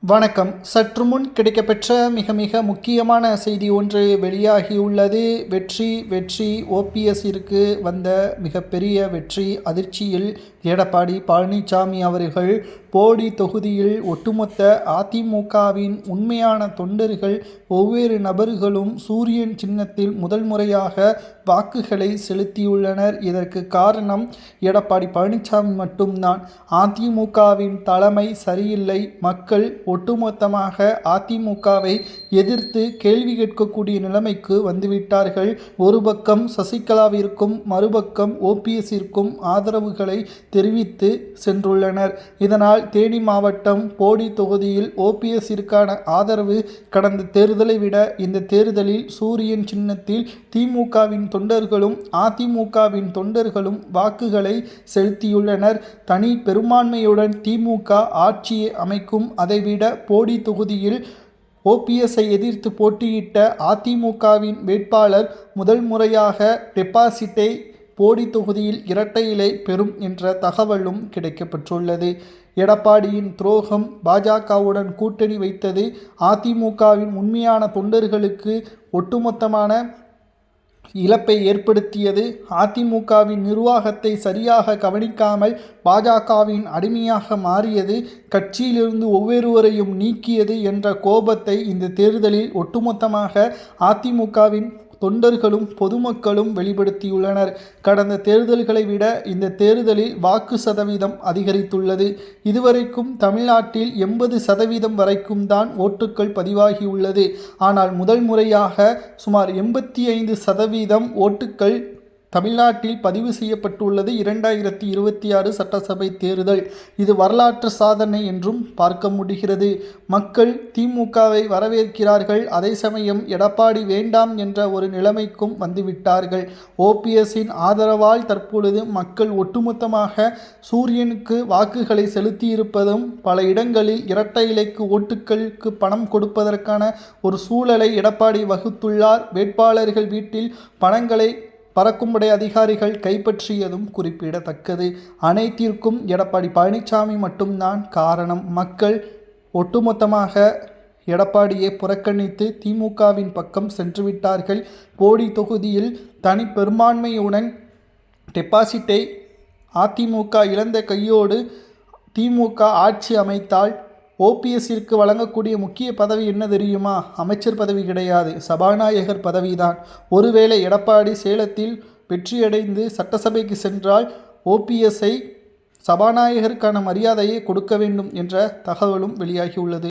வணக்கம். சற்று முன் கிடைக்கப்பெற்ற மிக மிக முக்கியமான செய்தி ஒன்று வெளியாகியுள்ளது. வெற்றி வெற்றி ஓபிஎஸ்ஸிற்கு வந்த மிகப்பெரிய வெற்றி. அதிர்ச்சியில் எடப்பாடி பழனிசாமி அவர்கள் போடி தொகுதியில் ஒட்டுமொத்த அதிமுகவின் உண்மையான தொண்டர்கள் ஒவ்வொரு நபர்களும் சூரியன் சின்னத்தில் முதல் முறையாக வாக்குகளை செலுத்தியுள்ளனர். இதற்கு காரணம் எடப்பாடி பழனிசாமி மட்டும்தான். அதிமுகவின் தலைமை சரியில்லை. மக்கள் ஒட்டுமொத்தமாக அதிமுகவை எதிர்த்து கேள்வி கேட்கக்கூடிய நிலைமைக்கு வந்துவிட்டார்கள். ஒரு பக்கம் சசிகலாவிற்கும் மறுபக்கம் ஓபிஎஸ்ஸிற்கும் ஆதரவுகளை தெரிவித்து சென்றுள்ளனர். இதனால் தேனி மாவட்டம் போடி தொகுதியில் ஓபிஎஸ்ஸிற்கான ஆதரவு கடந்த தேர்தலை விட இந்த தேர்தலில் சூரியன் சின்னத்தில் திமுகவின் தொண்டர்களும் அதிமுகவின் தொண்டர்களும் வாக்குகளை செலுத்தியுள்ளனர். தனி பெரும்பான்மையுடன் திமுக ஆட்சியை அமைக்கும். அதைவிட போடி தொகுதியில் ஓபிஎஸ்ஸை எதிர்த்து போட்டியிட்ட அதிமுகவின் வேட்பாளர் முதல் முறையாக டெபாசிட்டை போடி தொகுதியில் இரட்டை இலை பெறும் என்ற தகவலும் கிடைக்கப்பெற்றுள்ளது. எடப்பாடியின் துரோகம், பாஜகவுடன் கூட்டணி வைத்தது, அதிமுகவின் உண்மையான தொண்டர்களுக்கு ஒட்டுமொத்தமான இழப்பை ஏற்படுத்தியது. அதிமுகவின் நிர்வாகத்தை சரியாக கவனிக்காமல் பாஜகவின் அடிமையாக மாறியது, கட்சியிலிருந்து ஒவ்வொருவரையும் நீக்கியது என்ற கோபத்தை இந்த தேர்தலில் ஒட்டுமொத்தமாக அதிமுகவின் தொண்டர்களும் பொதுமக்களும் வெளிப்படுத்தியுள்ளனர். கடந்த தேர்தல்களை விட இந்த தேர்தலில் வாக்கு சதவீதம் அதிகரித்துள்ளது. இதுவரைக்கும் தமிழ்நாட்டில் 80% வரைக்கும் தான் ஓட்டுக்கள் பதிவாகியுள்ளது. ஆனால் முதல் முறையாக சுமார் 85% ஓட்டுக்கள் தமிழ்நாட்டில் பதிவு செய்யப்பட்டுள்ளது. 2026 சட்டசபை தேர்தல் இது வரலாற்று சாதனை என்றும் பார்க்க முடிகிறது. மக்கள் திமுகவை வரவேற்கிறார்கள். அதே சமயம் எடப்பாடி வேண்டாம் என்ற ஒரு நிலைமைக்கும் வந்துவிட்டார்கள். ஓபிஎஸ்ஸின் ஆதரவால் தற்பொழுது மக்கள் ஒட்டுமொத்தமாக சூரியனுக்கு வாக்குகளை செலுத்தியிருப்பதும், பல இடங்களில் இரட்டை இலைக்கு ஓட்டுக்களுக்கு பணம் கொடுப்பதற்கான ஒரு சூழலை எடப்பாடி வகுத்துள்ளார். வேட்பாளர்கள் வீட்டில் பணங்களை பறக்கும்படை அதிகாரிகள் கைப்பற்றியதும் குறிப்பிடத்தக்கது. அனைத்திற்கும் எடப்பாடி பழனிசாமி மட்டும்தான் காரணம். மக்கள் ஒட்டுமொத்தமாக எடப்பாடியை புறக்கணித்து திமுகவின் பக்கம் சென்றுவிட்டார்கள். போடி தொகுதியில் தனி பெரும்பான்மையுடன் டெபாசிட்டை அதிமுக இழந்த கையோடு திமுக ஆட்சி அமைத்தால் ஓபிஎஸ்ஸிற்கு வழங்கக்கூடிய முக்கிய பதவி என்ன தெரியுமா? அமைச்சர் பதவி கிடையாது, சபாநாயகர் பதவிதான். ஒருவேளை எடப்பாடி சேலத்தில் வெற்றியடைந்து சட்டசபைக்கு சென்றால் ஓபிஎஸ்ஸை சபாநாயகருக்கான மரியாதையை கொடுக்க வேண்டும் என்ற தகவலும் வெளியாகியுள்ளது.